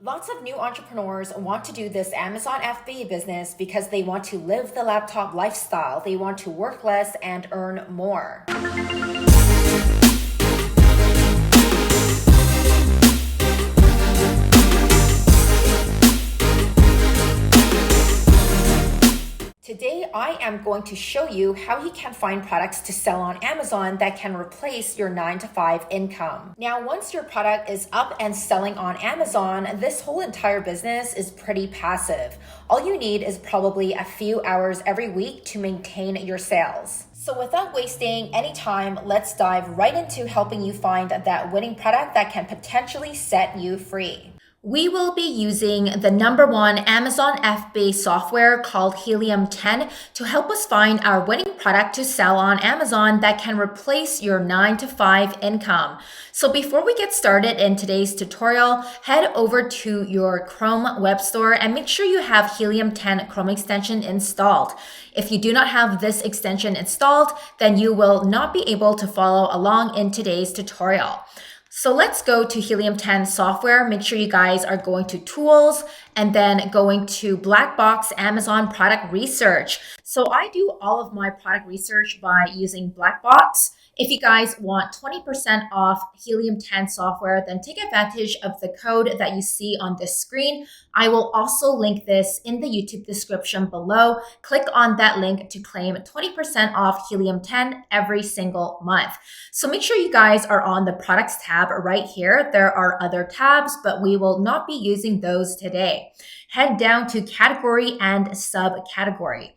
Lots of new entrepreneurs want to do this Amazon FBA business because they want to live the laptop lifestyle. They want to work less and earn more. Today, I am going to show you how you can find products to sell on Amazon that can replace your 9-to-5 income. Now, once your product is up and selling on Amazon, this whole entire business is pretty passive. All you need is probably a few hours every week to maintain your sales. So without wasting any time, let's dive right into helping you find that winning product that can potentially set you free. We will be using the #1 Amazon FBA software called Helium 10 to help us find our winning product to sell on Amazon that can replace your 9-to-5 income. So before we get started in today's tutorial, head over to your Chrome web store and make sure you have Helium 10 Chrome extension installed. If you do not have this extension installed, then you will not be able to follow along in today's tutorial. So let's go to Helium 10 software. Make sure you guys are going to tools and then going to black box Amazon product research. So I do all of my product research by using black box. If you guys want 20% off Helium 10 software, then take advantage of the code that you see on this screen. I will also link this in the YouTube description below. Click on that link to claim 20% off Helium 10 every single month. So make sure you guys are on the products tab right here. There are other tabs, but we will not be using those today. Head down to category and subcategory.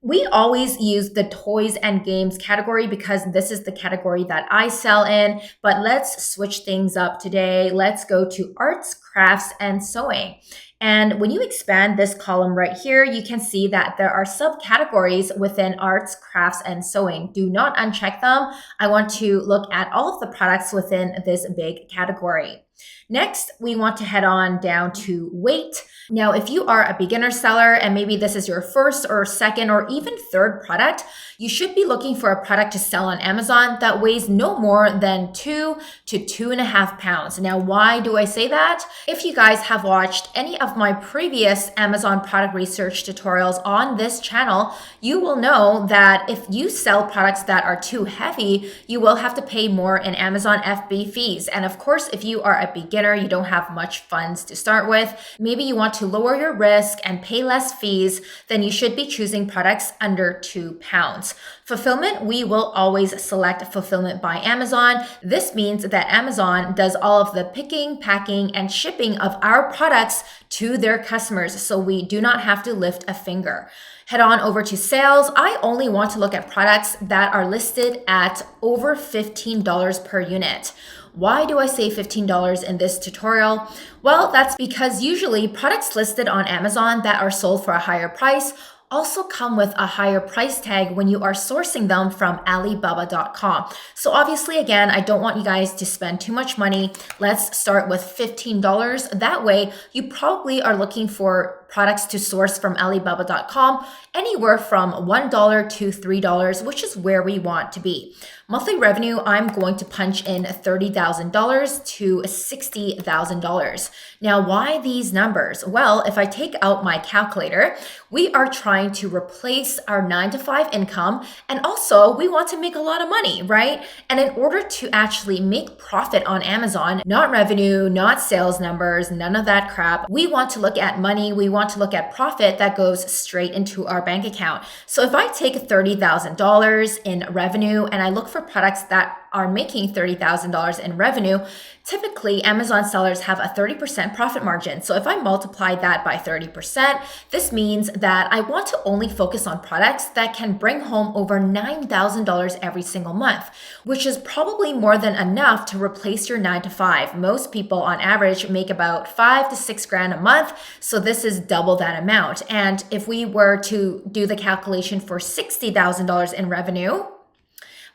We always use the toys and games category because this is the category that I sell in, but let's switch things up today. Let's go to arts, crafts, and sewing. And when you expand this column right here, you can see that there are subcategories within arts, crafts, and sewing. Do not uncheck them. I want to look at all of the products within this big category. Next, we want to head on down to weight. Now, if you are a beginner seller and maybe this is your first or second or even third product, you should be looking for a product to sell on Amazon that weighs no more than 2 to 2.5 pounds. Now, why do I say that? If you guys have watched any of my previous Amazon product research tutorials on this channel, you will know that if you sell products that are too heavy, you will have to pay more in Amazon FBA fees. And of course, if you are a beginner, you don't have much funds to start with, maybe you want to lower your risk and pay less fees, then you should be choosing products under 2 pounds. Fulfillment, we will always select fulfillment by Amazon. This means that Amazon does all of the picking, packing, and shipping of our products to their customers, so we do not have to lift a finger. Head on over to sales. I only want to look at products that are listed at over $15 per unit. Why do I say $15 in this tutorial? Well, that's because usually products listed on Amazon that are sold for a higher price also come with a higher price tag when you are sourcing them from Alibaba.com. So obviously, again, I don't want you guys to spend too much money. Let's start with $15. That way, you probably are looking for products to source from Alibaba.com anywhere from $1 to $3, which is where we want to be. Monthly revenue, I'm going to punch in $30,000 to $60,000. Now, why these numbers? Well, if I take out my calculator, we are trying to replace our 9-to-5 income, and also we want to make a lot of money, right? And in order to actually make profit on Amazon, not revenue, not sales numbers, none of that crap, we want to look at money, we want to look at profit that goes straight into our bank account. So if I take $30,000 in revenue and I look for products that are making $30,000 in revenue, typically Amazon sellers have a 30% profit margin. So if I multiply that by 30%, this means that I want to only focus on products that can bring home over $9,000 every single month, which is probably more than enough to replace your 9-to-5. Most people on average make about $5 to $6 grand a month. So this is double that amount. And if we were to do the calculation for $60,000 in revenue,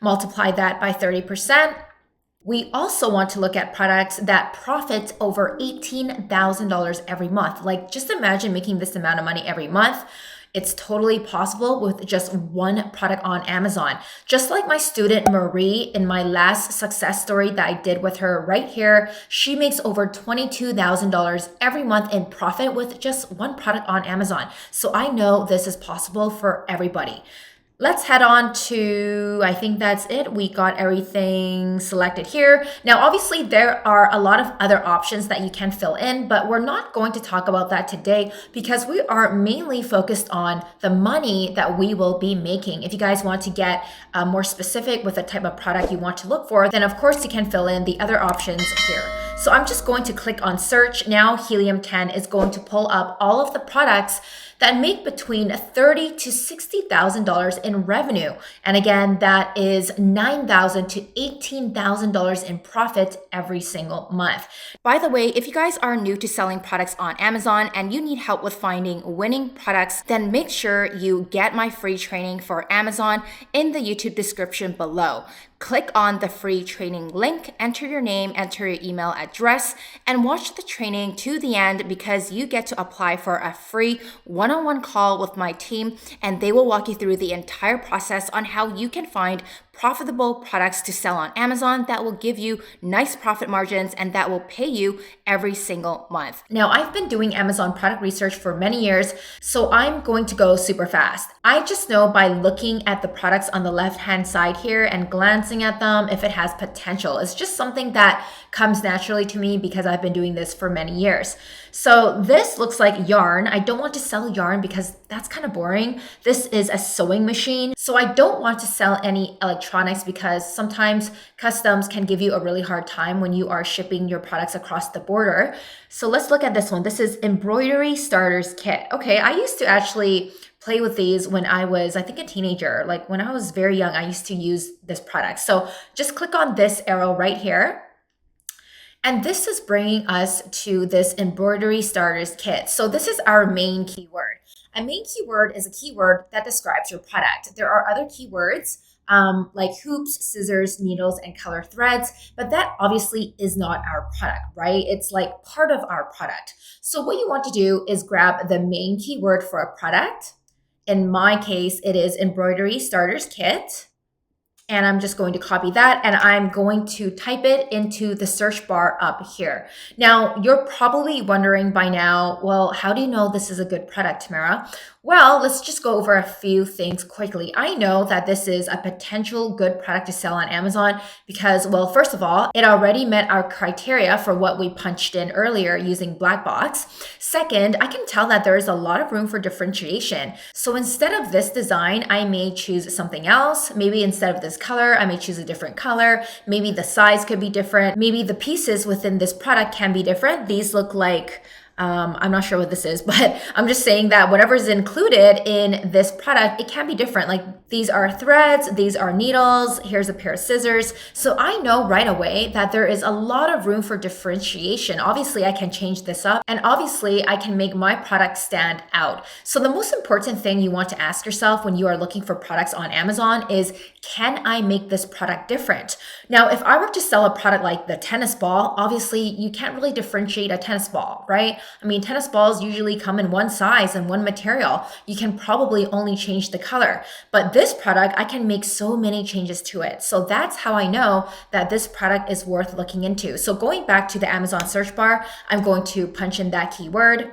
multiply that by 30%. We also want to look at products that profit over $18,000 every month. Like, just imagine making this amount of money every month. It's totally possible with just one product on Amazon. Just like my student Marie in my last success story that I did with her right here, she makes over $22,000 every month in profit with just one product on Amazon. So I know this is possible for everybody. Let's head on to, I think that's it. We got everything selected here. Now, obviously, there are a lot of other options that you can fill in, but we're not going to talk about that today because we are mainly focused on the money that we will be making. If you guys want to get more specific with the type of product you want to look for, then of course you can fill in the other options here. So I'm just going to click on search. Now, Helium 10 is going to pull up all of the products that make between $30,000 to $60,000 in revenue. And again, that is $9,000 to $18,000 in profit every single month. By the way, if you guys are new to selling products on Amazon and you need help with finding winning products, then make sure you get my free training for Amazon in the YouTube description below. Click on the free training link, enter your name, enter your email address, and watch the training to the end because you get to apply for a free one-on-one call with my team, and they will walk you through the entire process on how you can find profitable products to sell on Amazon that will give you nice profit margins and that will pay you every single month. Now, I've been doing Amazon product research for many years, so I'm going to go super fast. I just know by looking at the products on the left-hand side here and glancing at them if it has potential. It's just something that comes naturally to me because I've been doing this for many years. So this looks like yarn. I don't want to sell yarn because that's kind of boring. This is a sewing machine. So I don't want to sell any electronics because sometimes customs can give you a really hard time when you are shipping your products across the border. So let's look at this one. This is embroidery starters kit. Okay, I used to actually play with these when I was, I think, a teenager. Like when I was very young, I used to use this product. So just click on this arrow right here. And this is bringing us to this embroidery starters kit. So this is our main keyword. A main keyword is a keyword that describes your product. There are other keywords like hoops, scissors, needles, and color threads, but that obviously is not our product, right? It's like part of our product. So what you want to do is grab the main keyword for a product. In my case, it is embroidery starters kit. And I'm just going to copy that and I'm going to type it into the search bar up here. Now, you're probably wondering by now, well, how do you know this is a good product, Tamara? Well, let's just go over a few things quickly. I know that this is a potential good product to sell on Amazon because, well, first of all, it already met our criteria for what we punched in earlier using Blackbox. Second, I can tell that there is a lot of room for differentiation. So instead of this design, I may choose something else. Maybe instead of this color, I may choose a different color. Maybe the size could be different. Maybe the pieces within this product can be different. These look like I'm not sure what this is, but I'm just saying that whatever is included in this product, it can be different. Like these are threads, these are needles, here's a pair of scissors. So I know right away that there is a lot of room for differentiation. Obviously, I can change this up and obviously I can make my product stand out. So the most important thing you want to ask yourself when you are looking for products on Amazon is, can I make this product different? Now, if I were to sell a product like the tennis ball, obviously you can't really differentiate a tennis ball, right? I mean, tennis balls usually come in one size and one material. You can probably only change the color. But this product, I can make so many changes to it. So that's how I know that this product is worth looking into. So going back to the Amazon search bar, I'm going to punch in that keyword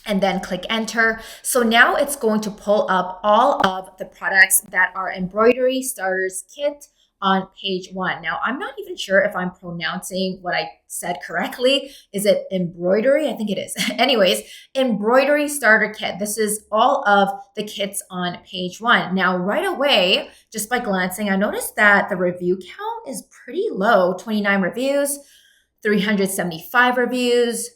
and then click enter. So now it's going to pull up all of the products that are embroidery starters kit on page 1. Now, I'm not even sure if I'm pronouncing what I said correctly. Is it embroidery? I think it is. Anyways, embroidery starter kit. This is all of the kits on page 1. Now, right away, just by glancing, I noticed that the review count is pretty low. 29 reviews, 375 reviews.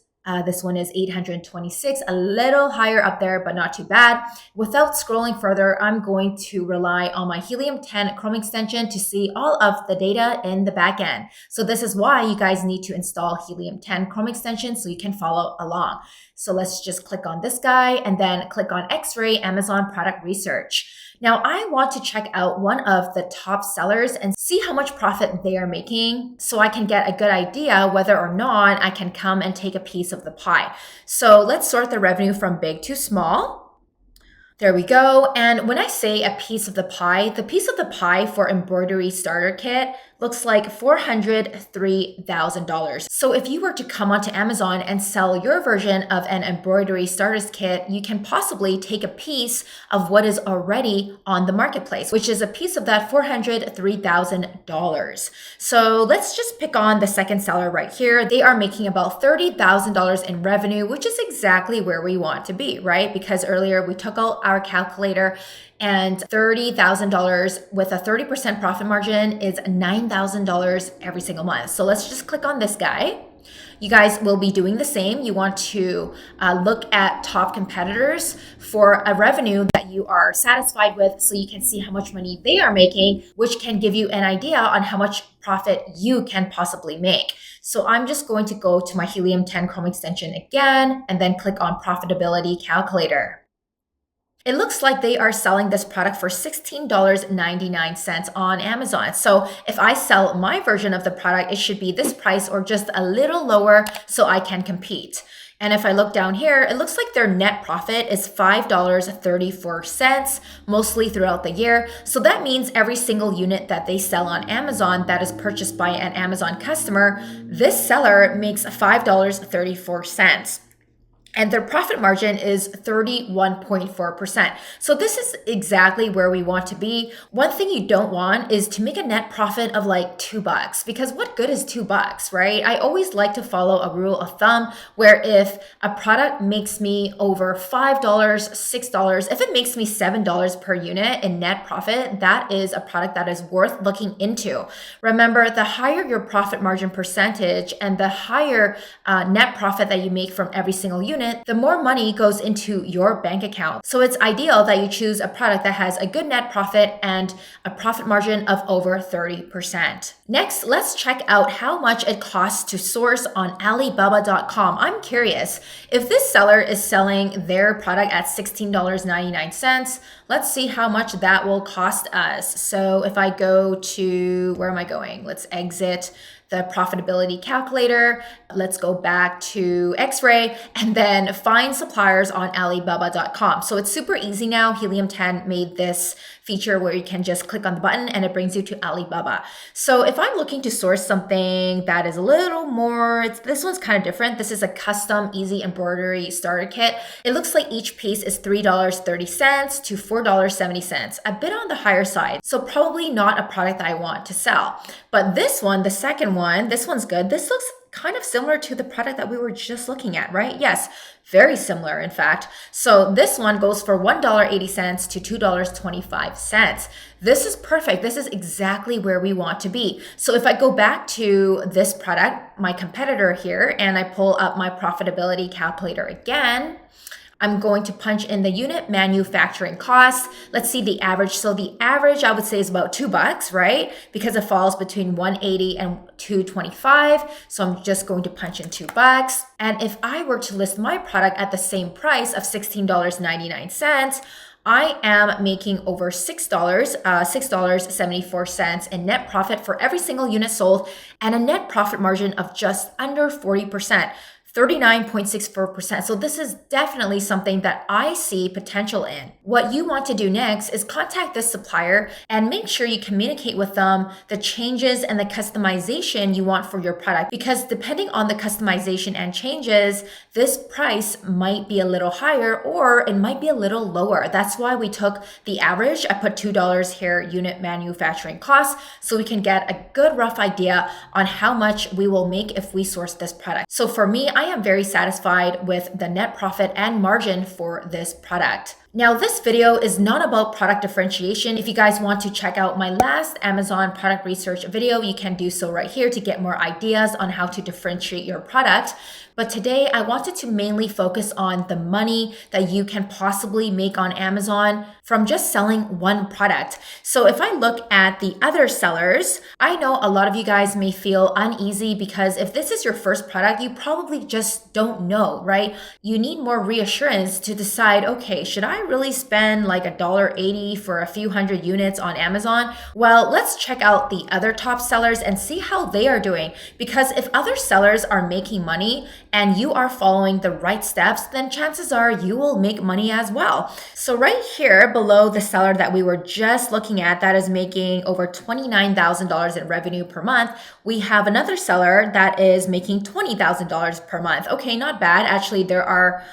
This one is 826, a little higher up there, but not too bad. Without scrolling further, I'm going to rely on my Helium 10 Chrome extension to see all of the data in the back end. So this is why you guys need to install Helium 10 Chrome extension so you can follow along. So let's just click on this guy and then click on X-Ray Amazon Product Research. Now, I want to check out one of the top sellers and see how much profit they are making so I can get a good idea whether or not I can come and take a piece of the pie. So let's sort the revenue from big to small. There we go. And when I say a piece of the pie, the piece of the pie for embroidery starter kit looks like $403,000. So if you were to come onto Amazon and sell your version of an embroidery starters kit, you can possibly take a piece of what is already on the marketplace, which is a piece of that $403,000. So let's just pick on the second seller right here. They are making about $30,000 in revenue, which is exactly where we want to be, right? Because earlier we took out our calculator, and $30,000 with a 30% profit margin is $9,000 every single month. So let's just click on this guy. You guys will be doing the same. You want to look at top competitors for a revenue that you are satisfied with so you can see how much money they are making, which can give you an idea on how much profit you can possibly make. So I'm just going to go to my Helium 10 Chrome extension again and then click on Profitability Calculator. It looks like they are selling this product for $16.99 on Amazon. So if I sell my version of the product, it should be this price or just a little lower so I can compete. And if I look down here, it looks like their net profit is $5.34, mostly throughout the year. So that means every single unit that they sell on Amazon that is purchased by an Amazon customer, this seller makes $5.34. And their profit margin is 31.4%. So this is exactly where we want to be. One thing you don't want is to make a net profit of like $2, because what good is $2, right? I always like to follow a rule of thumb where if a product makes me over $5, $6, if it makes me $7 per unit in net profit, that is a product that is worth looking into. Remember, the higher your profit margin percentage and the higher net profit that you make from every single unit, the more money goes into your bank account. So it's ideal that you choose a product that has a good net profit and a profit margin of over 30%. Next, let's check out how much it costs to source on Alibaba.com. I'm curious, if this seller is selling their product at $16.99, let's see how much that will cost us. So if I go to, where am I going? Let's exit the profitability calculator. Let's go back to X-Ray and then find suppliers on Alibaba.com. So it's super easy now. Helium 10 made this feature where you can just click on the button and it brings you to Alibaba. So if I'm looking to source something that is a little more, this one's kind of different. This is a custom easy embroidery starter kit. It looks like each piece is $3.30 to $4.70, a bit on the higher side. So probably not a product that I want to sell. But this one, the second one, this one's good. This looks kind of similar to the product that we were just looking at, right? Yes, very similar, in fact. So this one goes for $1.80 to $2.25. This is perfect. This is exactly where we want to be. So if I go back to this product, my competitor here, and I pull up my profitability calculator again, I'm going to punch in the unit manufacturing cost. Let's see the average. So the average I would say is about $2, right? Because it falls between 180 and 225. So I'm just going to punch in $2. And if I were to list my product at the same price of $16.99, I am making over $6.74 in net profit for every single unit sold and a net profit margin of just under 40%. 39.64%. So this is definitely something that I see potential in. What you want to do next is contact this supplier and make sure you communicate with them the changes and the customization you want for your product, because depending on the customization and changes, this price might be a little higher or it might be a little lower. That's why we took the average. I put $2 here, unit manufacturing costs, so we can get a good rough idea on how much we will make if we source this product. So for me, I am very satisfied with the net profit and margin for this product. Now, this video is not about product differentiation. If you guys want to check out my last Amazon product research video, you can do so right here to get more ideas on how to differentiate your product. But today I wanted to mainly focus on the money that you can possibly make on Amazon from just selling one product. So if I look at the other sellers, I know a lot of you guys may feel uneasy because if this is your first product, you probably just don't know, right? You need more reassurance to decide, okay, should I really spend like $1.80 for a few hundred units on Amazon. Well, let's check out the other top sellers and see how they are doing. Because if other sellers are making money and you are following the right steps, then chances are you will make money as well. So right here below the seller that we were just looking at that is making over $29,000 in revenue per month, we have another seller that is making $20,000 per month. Okay, not bad. Actually, there are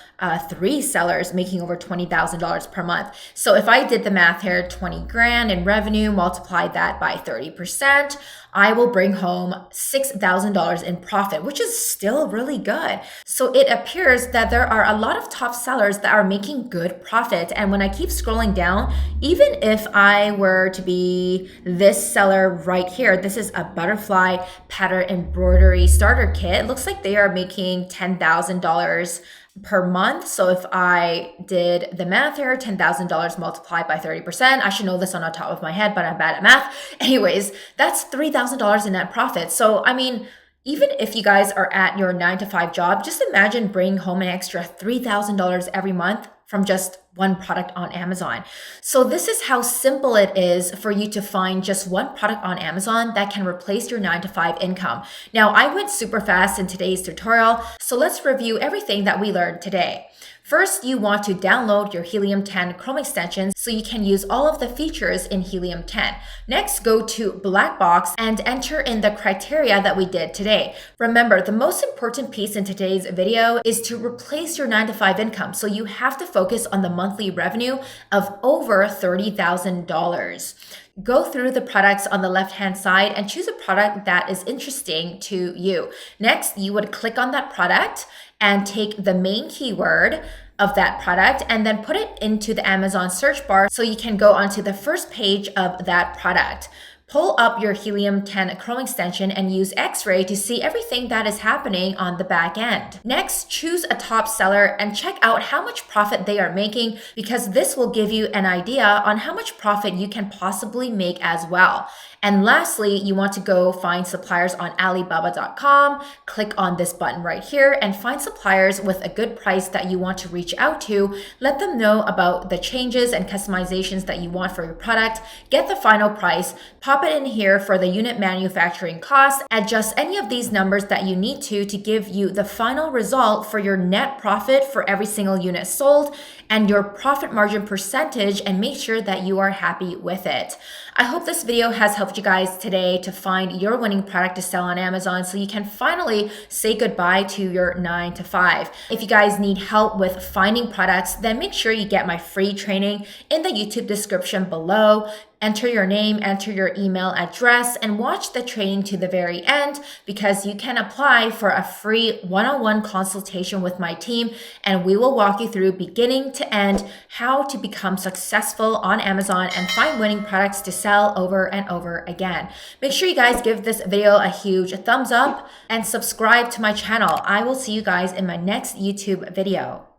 3 sellers making over $20,000 per month. So if I did the math here, 20 grand in revenue, multiply that by 30%, I will bring home $6,000 in profit, which is still really good. So it appears that there are a lot of top sellers that are making good profit. And when I keep scrolling down, even if I were to be this seller right here, this is a butterfly pattern embroidery starter kit. It looks like they are making $10,000 per month. So if I did the math here, $10,000 multiplied by 30%, I should know this on the top of my head, but I'm bad at math. Anyways, that's $3,000 in net profit. So, I mean, even if you guys are at your 9-to-5 job, just imagine bringing home an extra $3,000 every month from just one product on Amazon. So this is how simple it is for you to find just one product on Amazon that can replace your 9-to-5 income. Now, I went super fast in today's tutorial, so let's review everything that we learned today. First, you want to download your Helium 10 Chrome extension so you can use all of the features in Helium 10. Next, go to Black Box and enter in the criteria that we did today. Remember, the most important piece in today's video is to replace your 9-to-5 income. So you have to focus on the monthly revenue of over $30,000. Go through the products on the left-hand side and choose a product that is interesting to you. Next, you would click on that product and take the main keyword of that product and then put it into the Amazon search bar so you can go onto the first page of that product. Pull up your Helium 10 Chrome extension and use X-ray to see everything that is happening on the back end. Next, choose a top seller and check out how much profit they are making, because this will give you an idea on how much profit you can possibly make as well. And lastly, you want to go find suppliers on Alibaba.com, click on this button right here and find suppliers with a good price that you want to reach out to. Let them know about the changes and customizations that you want for your product, get the final price, pop it in here for the unit manufacturing cost, adjust any of these numbers that you need to give you the final result for your net profit for every single unit sold and your profit margin percentage, and make sure that you are happy with it. I hope this video has helped you guys today to find your winning product to sell on Amazon so you can finally say goodbye to your 9-to-5. If you guys need help with finding products, then make sure you get my free training in the YouTube description below. Enter your name, enter your email address, and watch the training to the very end, because you can apply for a free one-on-one consultation with my team, and we will walk you through beginning to end how to become successful on Amazon and find winning products to sell over and over again. Make sure you guys give this video a huge thumbs up and subscribe to my channel. I will see you guys in my next YouTube video.